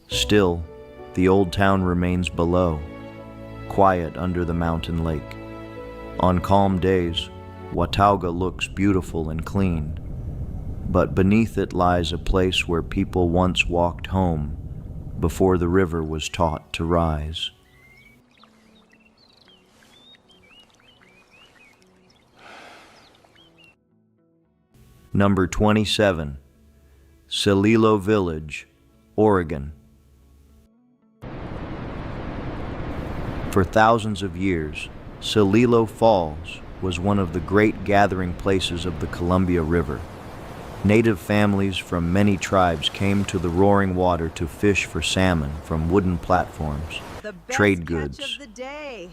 Still, the old town remains below, quiet under the mountain lake. On calm days, Watauga looks beautiful and clean, but beneath it lies a place where people once walked home before the river was taught to rise. Number 27. Celilo Village, Oregon. For thousands of years, Celilo Falls was one of the great gathering places of the Columbia River. Native families from many tribes came to the roaring water to fish for salmon from wooden platforms, trade goods,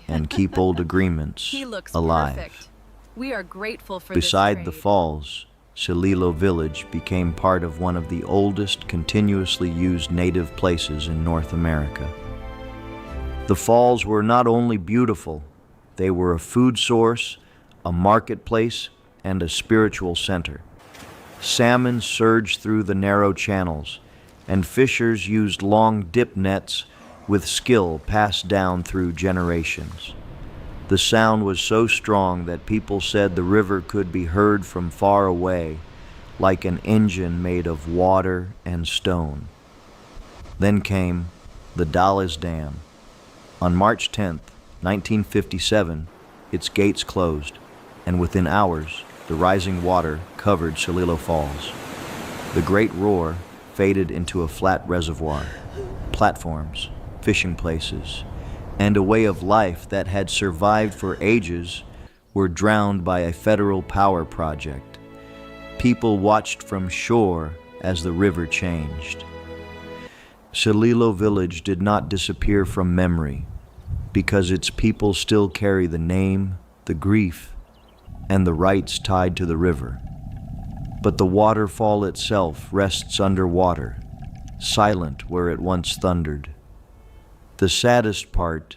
and keep old agreements alive. Perfect. We are grateful for Beside this the trade. falls, Celilo Village became part of one of the oldest continuously used native places in North America. The falls were not only beautiful, they were a food source, a marketplace, and a spiritual center. Salmon surged through the narrow channels, and fishers used long dip nets with skill passed down through generations. The sound was so strong that people said the river could be heard from far away, like an engine made of water and stone. Then came the Dallas Dam. On March 10, 1957, its gates closed, and within hours, the rising water covered Celilo Falls. The great roar faded into a flat reservoir, platforms, fishing places, and a way of life that had survived for ages were drowned by a federal power project. People watched from shore as the river changed. Celilo Village did not disappear from memory because its people still carry the name, the grief, and the rights tied to the river. But the waterfall itself rests underwater, silent where it once thundered. The saddest part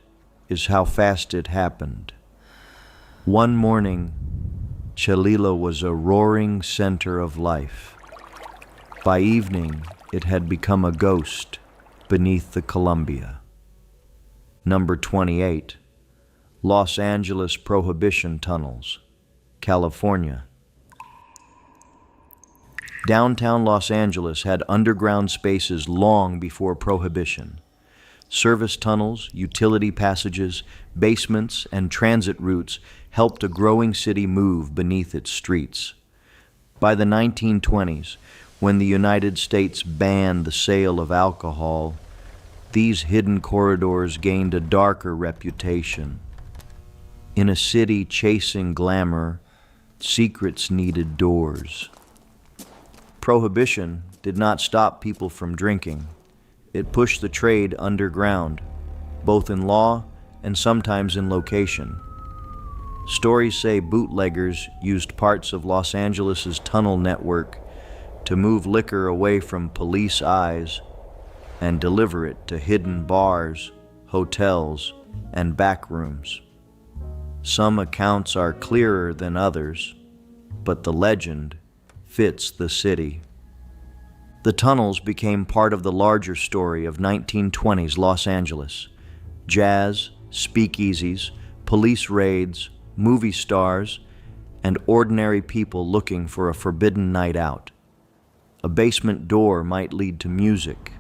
is how fast it happened. One morning, Celilo was a roaring center of life. By evening, it had become a ghost beneath the Columbia. Number 28. Los Angeles Prohibition Tunnels, California. Downtown Los Angeles had underground spaces long before Prohibition. Service tunnels, utility passages, basements, and transit routes helped a growing city move beneath its streets. By the 1920s, when the United States banned the sale of alcohol, these hidden corridors gained a darker reputation. In a city chasing glamour, Secrets needed doors. Prohibition did not stop people from drinking. It pushed the trade underground, both in law and sometimes in location. Stories say bootleggers used parts of Los Angeles's tunnel network to move liquor away from police eyes and deliver it to hidden bars, hotels, and back rooms. Some accounts are clearer than others, but the legend fits the city. The tunnels became part of the larger story of 1920s Los Angeles. Jazz, speakeasies, police raids, movie stars, and ordinary people looking for a forbidden night out. A basement door might lead to music.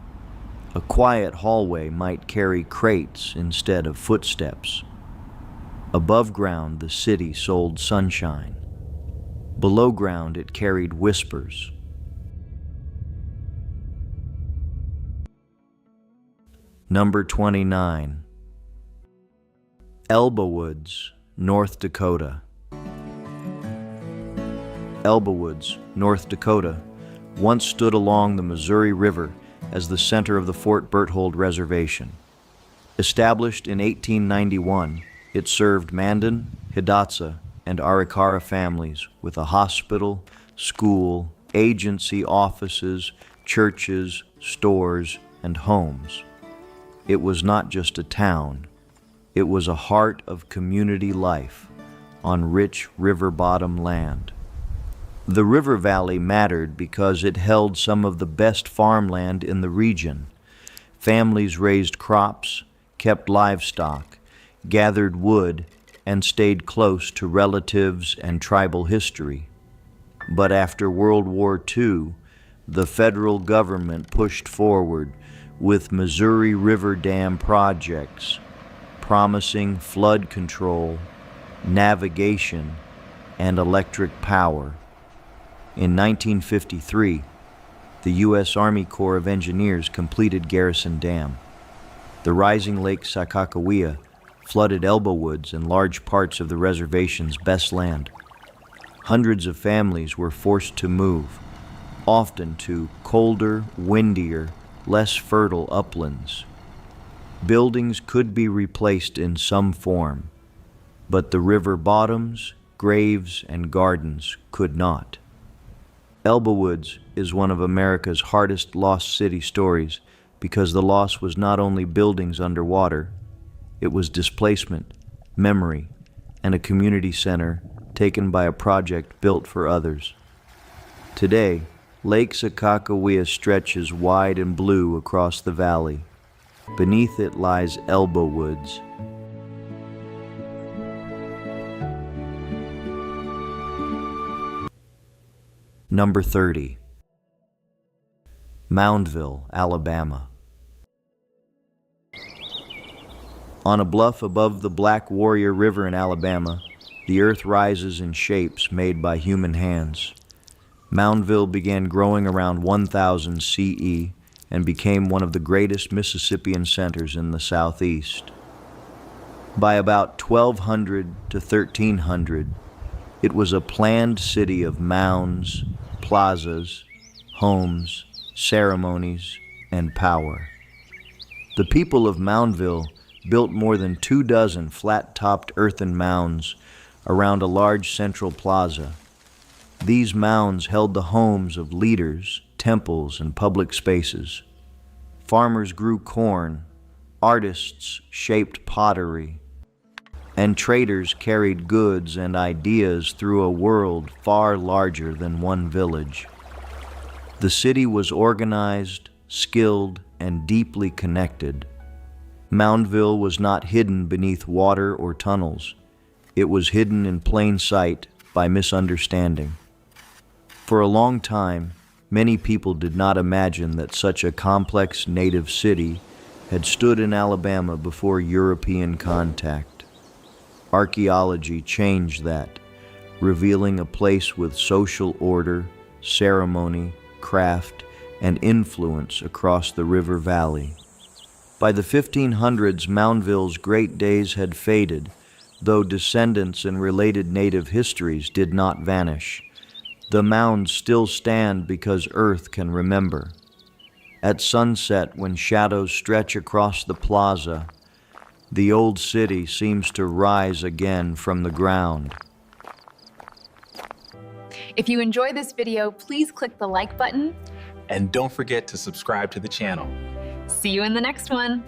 A quiet hallway might carry crates instead of footsteps. Above ground, the city sold sunshine. Below ground, it carried whispers. Number 29. Elba Woods, North Dakota. Elba Woods, North Dakota, once stood along the Missouri River as the center of the Fort Berthold Reservation. Established in 1891, it served Mandan, Hidatsa, and Arikara families with a hospital, school, agency offices, churches, stores, and homes. It was not just a town. It was a heart of community life on rich river bottom land. The river valley mattered because it held some of the best farmland in the region. Families raised crops, kept livestock, gathered wood, and stayed close to relatives and tribal history. But after World War II, the federal government pushed forward with Missouri River Dam projects, promising flood control, navigation, and electric power. In 1953, the U.S. Army Corps of Engineers completed Garrison Dam. The rising Lake Sakakawea flooded Elba Woods and large parts of the reservation's best land. Hundreds of families were forced to move, often to colder, windier, less fertile uplands. Buildings could be replaced in some form, but the river bottoms, graves, and gardens could not. Elba Woods is one of America's hardest lost city stories because the loss was not only buildings underwater, it was displacement, memory, and a community center taken by a project built for others. Today, Lake Sakakawea stretches wide and blue across the valley. Beneath it lies Elba Woods. Number 30. Moundville, Alabama. On a bluff above the Black Warrior River in Alabama, the earth rises in shapes made by human hands. Moundville began growing around 1000 CE and became one of the greatest Mississippian centers in the southeast. By about 1200 to 1300, it was a planned city of mounds, plazas, homes, ceremonies, and power. The people of Moundville built more than 24 flat-topped earthen mounds around a large central plaza. These mounds held the homes of leaders, temples, and public spaces. Farmers grew corn, artists shaped pottery, and traders carried goods and ideas through a world far larger than one village. The city was organized, skilled, and deeply connected. Moundville was not hidden beneath water or tunnels. It was hidden in plain sight by misunderstanding. For a long time, many people did not imagine that such a complex native city had stood in Alabama before European contact. Archaeology changed that, revealing a place with social order, ceremony, craft, and influence across the river valley. By the 1500s, Moundville's great days had faded, though descendants and related native histories did not vanish. The mounds still stand because Earth can remember. At sunset, when shadows stretch across the plaza, the old city seems to rise again from the ground. If you enjoy this video, please click the like button. And don't forget to subscribe to the channel. See you in the next one.